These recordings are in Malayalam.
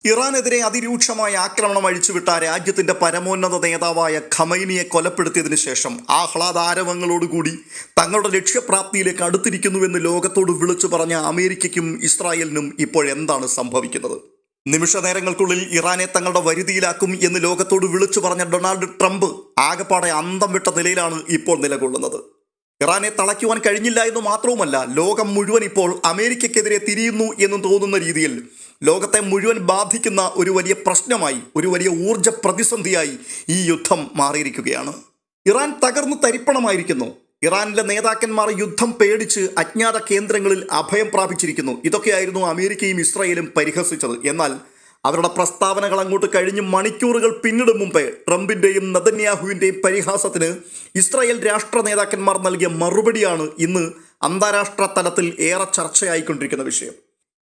ഇറാനെതിരെ അതിരൂക്ഷമായ ആക്രമണം അഴിച്ചുവിട്ട രാജ്യത്തിന്റെ പരമോന്നത നേതാവായ ഖമൈനിയെ കൊലപ്പെടുത്തിയതിനു ശേഷം ആഹ്ലാദാരവങ്ങളോടുകൂടി തങ്ങളുടെ ലക്ഷ്യപ്രാപ്തിയിലേക്ക് അടുത്തിരിക്കുന്നുവെന്ന് ലോകത്തോട് വിളിച്ചു പറഞ്ഞ അമേരിക്കയ്ക്കും ഇസ്രായേലിനും ഇപ്പോഴെന്താണ് സംഭവിക്കുന്നത്? നിമിഷ നേരങ്ങൾക്കുള്ളിൽ ഇറാനെ തങ്ങളുടെ വരുതിയിലാക്കും എന്ന് ലോകത്തോട് വിളിച്ചു പറഞ്ഞ ഡൊണാൾഡ് ട്രംപ് ആകപ്പാടെ അന്തം വിട്ട നിലയിലാണ് ഇപ്പോൾ നിലകൊള്ളുന്നത്. ഇറാനെ തളയ്ക്കുവാൻ കഴിഞ്ഞില്ല എന്ന് മാത്രവുമല്ല, ലോകം മുഴുവൻ ഇപ്പോൾ അമേരിക്കയ്ക്കെതിരെ തിരിയുന്നു എന്നും തോന്നുന്ന രീതിയിൽ ലോകത്തെ മുഴുവൻ ബാധിക്കുന്ന ഒരു വലിയ പ്രശ്നമായി, ഒരു വലിയ ഊർജ പ്രതിസന്ധിയായി ഈ യുദ്ധം മാറിയിരിക്കുകയാണ്. ഇറാൻ തകർന്നു തരിപ്പണമായിരിക്കുന്നു. ഇറാനിലെ നേതാക്കന്മാർ യുദ്ധം പേടിച്ച് അജ്ഞാത കേന്ദ്രങ്ങളിൽ അഭയം പ്രാപിച്ചിരിക്കുന്നു. ഇതൊക്കെയായിരുന്നു അമേരിക്കയും ഇസ്രായേലും പരിഹസിച്ചത്. എന്നാൽ അവരുടെ പ്രസ്താവനകൾ അങ്ങോട്ട് കഴിഞ്ഞ് മണിക്കൂറുകൾ പിന്നിടും മുമ്പേ ട്രംപിൻ്റെയും നെതന്യാഹുവിൻ്റെയും പരിഹാസത്തിന് ഇസ്രായേൽ രാഷ്ട്ര നേതാക്കന്മാർ നൽകിയ മറുപടിയാണ് ഇന്ന് അന്താരാഷ്ട്ര തലത്തിൽ ഏറെ ചർച്ചയായിക്കൊണ്ടിരിക്കുന്ന വിഷയം.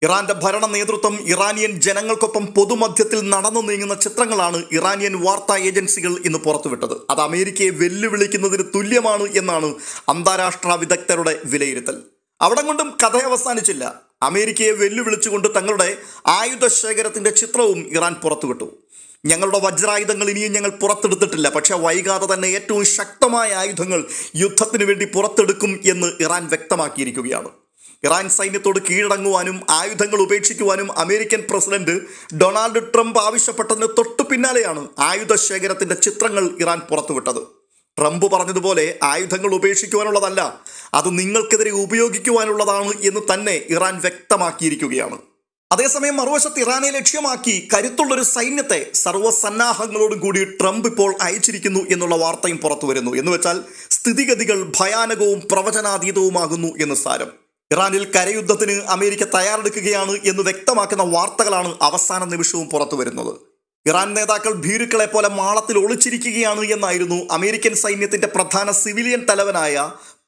ഇറാന്റെ ഭരണ നേതൃത്വം ഇറാനിയൻ ജനങ്ങൾക്കൊപ്പം പൊതുമധ്യത്തിൽ നടന്നു നീങ്ങുന്ന ചിത്രങ്ങളാണ് ഇറാനിയൻ വാർത്താ ഏജൻസികൾ ഇന്ന് പുറത്തുവിട്ടത്. അത് അമേരിക്കയെ വെല്ലുവിളിക്കുന്നതിന് തുല്യമാണ് എന്നാണ് അന്താരാഷ്ട്ര വിദഗ്ധരുടെ വിലയിരുത്തൽ. അവിടം കൊണ്ടും കഥ അവസാനിച്ചില്ല. അമേരിക്കയെ വെല്ലുവിളിച്ചുകൊണ്ട് തങ്ങളുടെ ആയുധ ശേഖരത്തിന്റെ ചിത്രവും ഇറാൻ പുറത്തുവിട്ടു. ഞങ്ങളുടെ വജ്രായുധങ്ങൾ ഇനിയും ഞങ്ങൾ പുറത്തെടുത്തിട്ടില്ല, പക്ഷേ വൈകാതെ തന്നെ ഏറ്റവും ശക്തമായ ആയുധങ്ങൾ യുദ്ധത്തിന് വേണ്ടി പുറത്തെടുക്കും എന്ന് ഇറാൻ വ്യക്തമാക്കിയിരിക്കുകയാണ്. ഇറാൻ സൈന്യത്തോട് കീഴടങ്ങുവാനും ആയുധങ്ങൾ ഉപേക്ഷിക്കുവാനും അമേരിക്കൻ പ്രസിഡന്റ് ഡൊണാൾഡ് ട്രംപ് ആവശ്യപ്പെട്ടതിന് തൊട്ടു പിന്നാലെയാണ് ആയുധ ശേഖരത്തിന്റെ ചിത്രങ്ങൾ ഇറാൻ പുറത്തുവിട്ടത്. ട്രംപ് പറഞ്ഞതുപോലെ ആയുധങ്ങൾ ഉപേക്ഷിക്കുവാനുള്ളതല്ല, അത് നിങ്ങൾക്കെതിരെ ഉപയോഗിക്കുവാനുള്ളതാണ് എന്ന് തന്നെ ഇറാൻ വ്യക്തമാക്കിയിരിക്കുകയാണ്. അതേസമയം മറുവശത്ത് ഇറാനെ ലക്ഷ്യമാക്കി കരുത്തുള്ളൊരു സൈന്യത്തെ സർവ്വസന്നാഹങ്ങളോടും കൂടി ട്രംപ് ഇപ്പോൾ അയച്ചിരിക്കുന്നു എന്നുള്ള വാർത്തയും പുറത്തു വരുന്നു. എന്നുവെച്ചാൽ സ്ഥിതിഗതികൾ ഭയാനകവും പ്രവചനാതീതവുമാകുന്നു എന്ന് സാരം. ഇറാനിൽ കരയുദ്ധത്തിന് അമേരിക്ക തയ്യാറെടുക്കുകയാണ് എന്ന് വ്യക്തമാക്കുന്ന വാർത്തകളാണ് അവസാന നിമിഷവും പുറത്തു വരുന്നത്. ഇറാൻ നേതാക്കൾ ഭീരുക്കളെ പോലെ മാളത്തിൽ ഒളിച്ചിരിക്കുകയാണ് എന്നായിരുന്നു അമേരിക്കൻ സൈന്യത്തിന്റെ പ്രധാന സിവിലിയൻ തലവനായ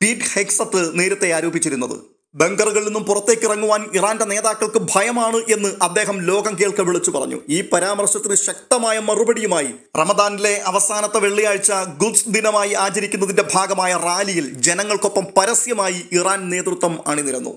പീറ്റ് ഹെക്സത്ത് നേരത്തെ ആരോപിച്ചിരുന്നത്. ബങ്കറുകളിൽ നിന്നും പുറത്തേക്ക് ഇറങ്ങുവാൻ ഇറാന്റെ നേതാക്കൾക്ക് ഭയമാണ് എന്ന് അദ്ദേഹം ലോകം കേൾക്കെ വിളിച്ചു പറഞ്ഞു. ഈ പരാമർശത്തിന് ശക്തമായ മറുപടിയുമായി റമദാനിലെ അവസാനത്തെ വെള്ളിയാഴ്ച ഖുദ്സ് ദിനമായി ആചരിക്കുന്നതിന്റെ ഭാഗമായ റാലിയിൽ ജനങ്ങൾക്കൊപ്പം പരസ്യമായി ഇറാൻ നേതൃത്വം അണിനിരന്നു.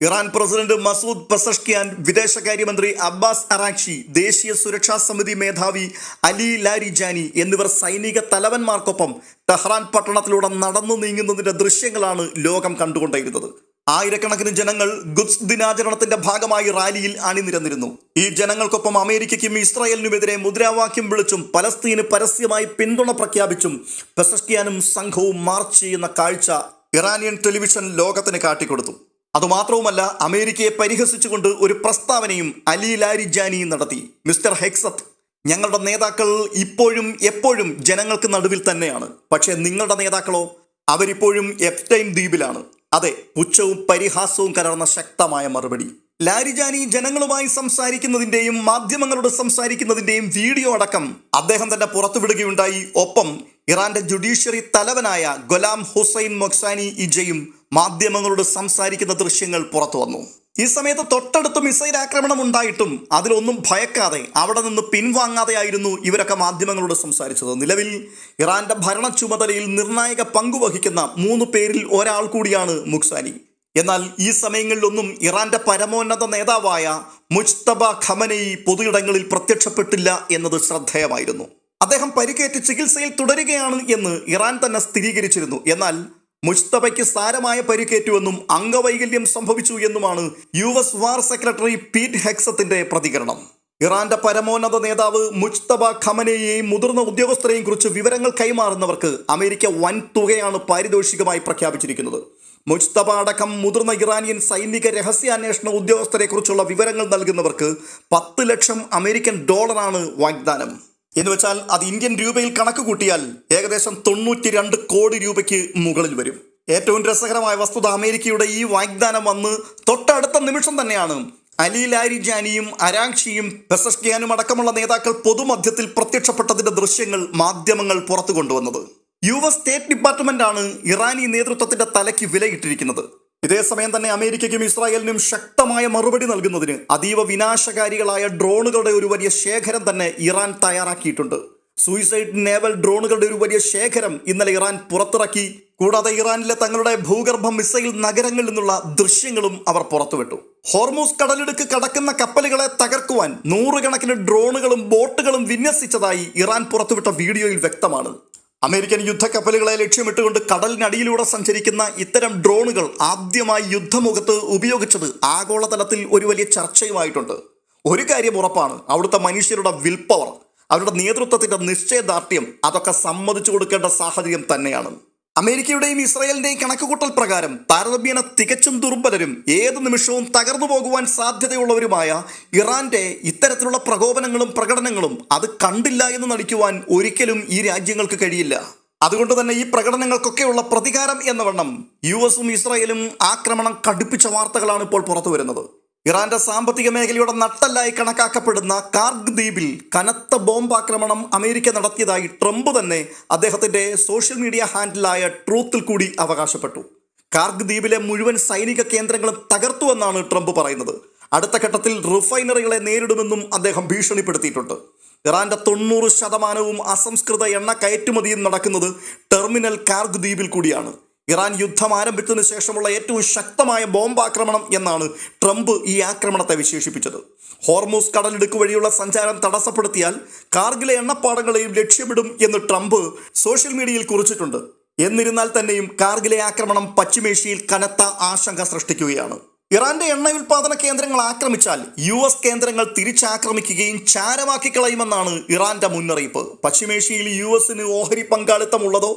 ഇറാൻ പ്രസിഡന്റ് മസൂദ് പെസഷ്കിയാൻ, വിദേശകാര്യമന്ത്രി അബ്ബാസ് അറാഖ്ചി, ദേശീയ സുരക്ഷാ സമിതി മേധാവി അലി ലാരിജാനി എന്നിവർ സൈനിക തലവന്മാർക്കൊപ്പം ടെഹ്റാൻ പട്ടണത്തിലൂടെ നടന്നു നീങ്ങുന്നതിന്റെ ദൃശ്യങ്ങളാണ് ലോകം കണ്ടുകൊണ്ടിരുന്നത്. ആയിരക്കണക്കിന് ജനങ്ങൾ ഖുദ്സ് ദിനാചരണത്തിന്റെ ഭാഗമായി റാലിയിൽ അണിനിരന്നിരുന്നു. ഈ ജനങ്ങൾക്കൊപ്പം അമേരിക്കയ്ക്കും ഇസ്രായേലിനുമെതിരെ മുദ്രാവാക്യം വിളിച്ചും പലസ്തീന് പരസ്യമായി പിന്തുണ പ്രഖ്യാപിച്ചും പെസഷ്കിയാനും സംഘവും മാർച്ച് ചെയ്യുന്ന കാഴ്ച ഇറാനിയൻ ടെലിവിഷൻ ലോകത്തിന് കാട്ടിക്കൊടുത്തു. അതുമാത്രവുമല്ല, അമേരിക്കയെ പരിഹസിച്ചുകൊണ്ട് ഒരു പ്രസ്താവനയും അലി ലാരിജാനി നടത്തി. മിസ്റ്റർ ഹെക്സത്ത്, ഞങ്ങളുടെ നേതാക്കൾ ഇപ്പോഴും എപ്പോഴും ജനങ്ങൾക്ക് നടുവിൽ തന്നെയാണ്. പക്ഷേ നിങ്ങളുടെ നേതാക്കളോ? അവരിപ്പോഴും എപ്സ്റ്റൈൻ ദ്വീപിലാണ്. അതെ, പുച്ഛവും പരിഹാസവും കലർന്ന ശക്തമായ മറുപടി. ലാരിജാനി ജനങ്ങളുമായി സംസാരിക്കുന്നതിന്റെയും മാധ്യമങ്ങളോട് സംസാരിക്കുന്നതിന്റെയും വീഡിയോ അടക്കം അദ്ദേഹം തന്നെ പുറത്തുവിടുകയുണ്ടായി. ഒപ്പം ഇറാന്റെ ജുഡീഷ്യറി തലവനായ ഗൊലാം ഹുസൈൻ മൊക്സാനി ഇജയും മാധ്യമങ്ങളോട് സംസാരിക്കുന്ന ദൃശ്യങ്ങൾ പുറത്തു വന്നു. ഈ സമയത്ത് തൊട്ടടുത്ത് മിസൈൽ ആക്രമണം ഉണ്ടായിട്ടും അതിലൊന്നും ഭയക്കാതെ അവിടെ നിന്ന് പിൻവാങ്ങാതെയായിരുന്നു ഇവരൊക്കെ മാധ്യമങ്ങളോട് സംസാരിച്ചത്. നിലവിൽ ഇറാന്റെ ഭരണ ചുമതലയിൽ നിർണായക പങ്കുവഹിക്കുന്ന 3 പേരിൽ ഒരാൾ കൂടിയാണ് മുക്സാനി. എന്നാൽ ഈ സമയങ്ങളിലൊന്നും ഇറാന്റെ പരമോന്നത നേതാവായ മുജ്തബ ഖമനയി പൊതുയിടങ്ങളിൽ പ്രത്യക്ഷപ്പെട്ടില്ല എന്നത് ശ്രദ്ധേയമായിരുന്നു. അദ്ദേഹം പരിക്കേറ്റ് ചികിത്സയിൽ തുടരുകയാണ് എന്ന് ഇറാൻ തന്നെ സ്ഥിരീകരിച്ചിരുന്നു. എന്നാൽ മുജ്തബയ്ക്ക് സാരമായ പരിക്കേറ്റുവെന്നും അംഗവൈകല്യം സംഭവിച്ചു എന്നുമാണ് US വാർ സെക്രട്ടറി പീറ്റ് ഹെക്സത്തിന്റെ പ്രതികരണം. ഇറാന്റെ പരമോന്നത നേതാവ് മുജ്തബ ഖമനയെയും മുതിർന്ന ഉദ്യോഗസ്ഥരെയും കുറിച്ച് വിവരങ്ങൾ കൈമാറുന്നവർക്ക് അമേരിക്ക വൻ തുകയാണ് പാരിതോഷികമായി പ്രഖ്യാപിച്ചിരിക്കുന്നത്. മുജ്തബ അടക്കം മുതിർന്ന ഇറാനിയൻ സൈനിക രഹസ്യാന്വേഷണ ഉദ്യോഗസ്ഥരെ കുറിച്ചുള്ള വിവരങ്ങൾ നൽകുന്നവർക്ക് 10 ലക്ഷം അമേരിക്കൻ ഡോളറാണ് വാഗ്ദാനം. എന്നുവെച്ചാൽ അത് ഇന്ത്യൻ രൂപയിൽ കണക്ക് കൂട്ടിയാൽ ഏകദേശം 92 കോടി രൂപയ്ക്ക് മുകളിൽ വരും. ഏറ്റവും രസകരമായ വസ്തുത, അമേരിക്കയുടെ ഈ വാഗ്ദാനം വന്ന് തൊട്ടടുത്ത നിമിഷം തന്നെയാണ് അലി ലാരിജാനിയും അറാഖ്ചിയും പെസഷ്കിയാനും അടക്കമുള്ള നേതാക്കൾ പൊതുമധ്യത്തിൽ പ്രത്യക്ഷപ്പെട്ടതിന്റെ ദൃശ്യങ്ങൾ മാധ്യമങ്ങൾ പുറത്തു കൊണ്ടുവന്നത്. US സ്റ്റേറ്റ് ഡിപ്പാർട്ട്മെന്റാണ് ഇറാനി നേതൃത്വത്തിന്റെ തലയ്ക്ക് വിലയിട്ടിരിക്കുന്നത്. ഇതേസമയം തന്നെ അമേരിക്കയ്ക്കും ഇസ്രായേലിനും ശക്തമായ മറുപടി നൽകുന്നതിന് അതീവ വിനാശകാരികളായ ഡ്രോണുകളുടെ ഒരു വലിയ ശേഖരം തന്നെ ഇറാൻ തയ്യാറാക്കിയിട്ടുണ്ട്. സൂയിസൈഡ് നേവൽ ഡ്രോണുകളുടെ ഒരു വലിയ ശേഖരം ഇന്നലെ ഇറാൻ പുറത്തിറക്കി. കൂടാതെ ഇറാനിലെ തങ്ങളുടെ ഭൂഗർഭ മിസൈൽ നഗരങ്ങളിൽ നിന്നുള്ള ദൃശ്യങ്ങളും അവർ പുറത്തുവിട്ടു. ഹോർമൂസ് കടലിടുക്ക് കടക്കുന്ന കപ്പലുകളെ തകർക്കുവാൻ നൂറുകണക്കിന് ഡ്രോണുകളും ബോട്ടുകളും വിന്യസിച്ചതായി ഇറാൻ പുറത്തുവിട്ട വീഡിയോയിൽ വ്യക്തമാണ്. അമേരിക്കൻ യുദ്ധക്കപ്പലുകളെ ലക്ഷ്യമിട്ടുകൊണ്ട് കടലിനടിയിലൂടെ സഞ്ചരിക്കുന്ന ഇത്തരം ഡ്രോണുകൾ ആദ്യമായി യുദ്ധമുഖത്ത് ഉപയോഗിച്ചത് ആഗോളതലത്തിൽ ഒരു വലിയ ചർച്ചയുമായിട്ടുണ്ട്. ഒരു കാര്യം ഉറപ്പാണ്, അവിടുത്തെ മനുഷ്യരുടെ വിൽ പവർ, അവരുടെ നേതൃത്വത്തിന്റെ നിശ്ചയദാർഢ്യം അതൊക്കെ സമ്മതിച്ചു കൊടുക്കേണ്ട സാഹചര്യം തന്നെയാണ്. അമേരിക്കയുടെയും ഇസ്രായേലിന്റെയും കണക്കുകൂട്ടൽ പ്രകാരം താരതമ്യേന തികച്ചും ദുർബലരും ഏത് നിമിഷവും തകർന്നു പോകുവാൻ സാധ്യതയുള്ളവരുമായ ഇറാന്റെ ഇത്തരത്തിലുള്ള പ്രകോപനങ്ങളും പ്രകടനങ്ങളും അത് കണ്ടില്ല എന്ന് നടിക്കുവാൻ ഒരിക്കലും ഈ രാജ്യങ്ങൾക്ക് കഴിയില്ല. അതുകൊണ്ട് തന്നെ ഈ പ്രകടനങ്ങൾക്കൊക്കെയുള്ള പ്രതികാരം എന്ന വണ്ണം US-ഉം ഇസ്രായേലും ആക്രമണം കടുപ്പിച്ച വാർത്തകളാണ് ഇപ്പോൾ പുറത്തു വരുന്നത്. ഇറാന്റെ സാമ്പത്തിക മേഖലയുടെ നട്ടെല്ലായി കണക്കാക്കപ്പെടുന്ന കാർഗ് ദ്വീപിൽ കനത്ത ബോംബാക്രമണം അമേരിക്ക നടത്തിയതായി ട്രംപ് തന്നെ അദ്ദേഹത്തിന്റെ സോഷ്യൽ മീഡിയ ഹാൻഡിലായ ട്രൂത്തിൽ കൂടി അവകാശപ്പെട്ടു. കാർഗ് ദ്വീപിലെ മുഴുവൻ സൈനിക കേന്ദ്രങ്ങളും തകർത്തുവെന്നാണ് ട്രംപ് പറയുന്നത്. അടുത്ത ഘട്ടത്തിൽ റിഫൈനറികളെ നേരിടുമെന്നും അദ്ദേഹം ഭീഷണിപ്പെടുത്തിയിട്ടുണ്ട്. ഇറാന്റെ 90% അസംസ്കൃത എണ്ണ കയറ്റുമതിയും നടക്കുന്നത് ടെർമിനൽ കാർഗ് ദ്വീപിൽ കൂടിയാണ്. ഇറാൻ യുദ്ധം ആരംഭിച്ചതിന് ശേഷമുള്ള ഏറ്റവും ശക്തമായ ബോംബാക്രമണം എന്നാണ് ട്രംപ് ഈ ആക്രമണത്തെ വിശേഷിപ്പിച്ചത്. ഹോർമൂസ് കടലിടുക്ക് വഴിയുള്ള സഞ്ചാരം തടസ്സപ്പെടുത്തിയാൽ കാർഗിലെ എണ്ണപ്പാടങ്ങളെയും ലക്ഷ്യമിടും എന്ന് ട്രംപ് സോഷ്യൽ മീഡിയയിൽ കുറിച്ചിട്ടുണ്ട്. എന്നിരുന്നാൽ തന്നെയും കാർഗിലെ ആക്രമണം പശ്ചിമേഷ്യയിൽ കനത്ത ആശങ്ക സൃഷ്ടിക്കുകയാണ്. ഇറാന്റെ എണ്ണ ഉൽപാദന കേന്ദ്രങ്ങൾ ആക്രമിച്ചാൽ US കേന്ദ്രങ്ങൾ തിരിച്ചാക്രമിക്കുകയും ചാരമാക്കി കളയുമെന്നാണ് ഇറാന്റെ മുന്നറിയിപ്പ്. പശ്ചിമേഷ്യയിൽ US-ന് ഓഹരി പങ്കാളിത്തമുള്ളതോ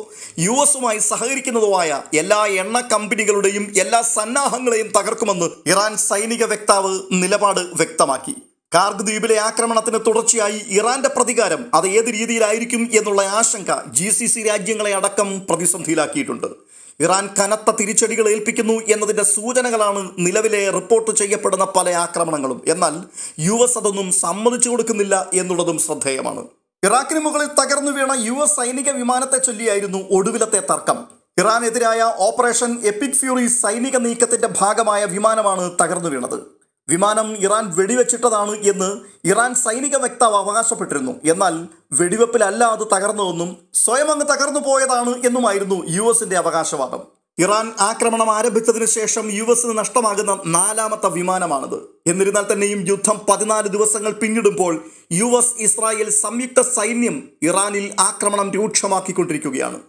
US-ഉമായി സഹകരിക്കുന്നതോ ആയ എല്ലാ എണ്ണ കമ്പനികളുടെയും എല്ലാ സന്നാഹങ്ങളെയും തകർക്കുമെന്ന് ഇറാൻ സൈനിക വക്താവ് നിലപാട് വ്യക്തമാക്കി. കാർഗ് ദ്വീപിലെ ആക്രമണത്തിന് തുടർച്ചയായി ഇറാന്റെ പ്രതികാരം അത് ഏത് രീതിയിലായിരിക്കും എന്നുള്ള ആശങ്ക GCC രാജ്യങ്ങളെ അടക്കം പ്രതിസന്ധിയിലാക്കിയിട്ടുണ്ട്. ഇറാൻ കനത്ത തിരിച്ചടികൾ ഏൽപ്പിക്കുന്നു എന്നതിൻ്റെ സൂചനകളാണ് നിലവിലെ റിപ്പോർട്ട് ചെയ്യപ്പെടുന്ന പല ആക്രമണങ്ങളും. എന്നാൽ US അതൊന്നും സമ്മതിച്ചു കൊടുക്കുന്നില്ല എന്നുള്ളതും ശ്രദ്ധേയമാണ്. ഇറാഖിന് മുകളിൽ തകർന്നു വീണ US സൈനിക വിമാനത്തെ ചൊല്ലിയായിരുന്നു ഒടുവിലത്തെ തർക്കം. ഇറാനെതിരായ ഓപ്പറേഷൻ എപ്പിക് ഫ്യൂറി സൈനിക നീക്കത്തിന്റെ ഭാഗമായ വിമാനമാണ് തകർന്നു വീണത്. വിമാനം ഇറാൻ വെടിവെച്ചിട്ടതാണ് എന്ന് ഇറാൻ സൈനിക വക്താവ് അവകാശപ്പെട്ടിരുന്നു. എന്നാൽ വെടിവെപ്പിലല്ല അത് തകർന്നതെന്നും സ്വയം അങ്ങ് തകർന്നു പോയതാണ് എന്നുമായിരുന്നു US-ന്റെ അവകാശവാദം. ഇറാൻ ആക്രമണം ആരംഭിച്ചതിന് ശേഷം US-ന് നഷ്ടമാകുന്ന 4ാമത്തെ വിമാനമാണിത്. എന്നിരുന്നാൽ തന്നെയും യുദ്ധം 14 ദിവസങ്ങൾ പിന്നിടുമ്പോൾ US ഇസ്രായേൽ സംയുക്ത സൈന്യം ഇറാനിൽ ആക്രമണം രൂക്ഷമാക്കിക്കൊണ്ടിരിക്കുകയാണ്.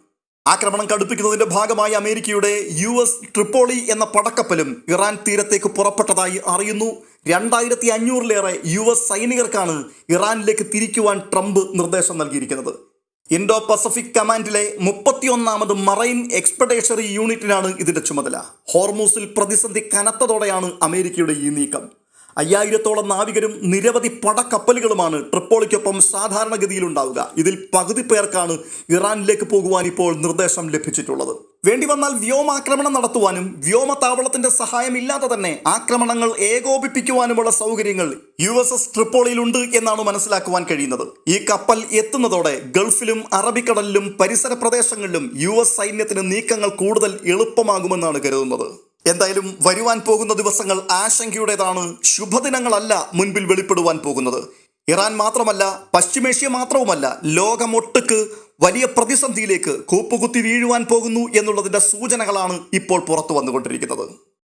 ആക്രമണം കടുപ്പിക്കുന്നതിന്റെ ഭാഗമായി അമേരിക്കയുടെ US ട്രിപ്പോളി എന്ന പടക്കപ്പലും ഇറാൻ തീരത്തേക്ക് പുറപ്പെട്ടതായി അറിയുന്നു. 2500-ലേറെ US സൈനികർക്കാണ് ഇറാനിലേക്ക് തിരിക്കുവാൻ ട്രംപ് നിർദ്ദേശം നൽകിയിരിക്കുന്നത്. ഇൻഡോ പസഫിക് കമാൻഡിലെ 31ാമത് മറൈൻ എക്സ്പെഡീഷണറി യൂണിറ്റിനാണ് ഇതിന്റെ ചുമതല. ഹോർമൂസിൽ പ്രതിസന്ധി കനത്തതോടെയാണ് അമേരിക്കയുടെ ഈ നീക്കം. 5000-ഓളം നാവികരും നിരവധി പടക്കപ്പലുകളുമാണ് ട്രിപ്പോളിക്കൊപ്പം സാധാരണഗതിയിലുണ്ടാവുക. ഇതിൽ പകുതി പേർക്കാണ് ഇറാനിലേക്ക് പോകുവാൻ ഇപ്പോൾ നിർദ്ദേശം ലഭിച്ചിട്ടുള്ളത്. വേണ്ടി വന്നാൽ വ്യോമാക്രമണം നടത്തുവാനും വ്യോമതാവളത്തിന്റെ സഹായമില്ലാതെ തന്നെ ആക്രമണങ്ങൾ ഏകോപിപ്പിക്കുവാനുമുള്ള സൗകര്യങ്ങൾ USS ട്രിപ്പോളിയിലുണ്ട് എന്നാണ് മനസ്സിലാക്കുവാൻ കഴിയുന്നത്. ഈ കപ്പൽ എത്തുന്നതോടെ ഗൾഫിലും അറബിക്കടലിലും പരിസര പ്രദേശങ്ങളിലും US സൈന്യത്തിന് നീക്കങ്ങൾ കൂടുതൽ എളുപ്പമാകുമെന്നാണ് കരുതുന്നത്. എന്തായാലും വരുവാൻ പോകുന്ന ദിവസങ്ങൾ ആശങ്കയുടേതാണ്. ശുഭദിനങ്ങളല്ല മുൻപിൽ വെളിപ്പെടുവാൻ പോകുന്നത്. ഇറാൻ മാത്രമല്ല, പശ്ചിമേഷ്യ മാത്രവുമല്ല, ലോകമൊട്ടുക്ക് വലിയ പ്രതിസന്ധിയിലേക്ക് കൂപ്പുകുത്തി വീഴുവാൻ പോകുന്നു എന്നുള്ളതിൻ്റെ സൂചനകളാണ് ഇപ്പോൾ പുറത്തു വന്നുകൊണ്ടിരിക്കുന്നത്.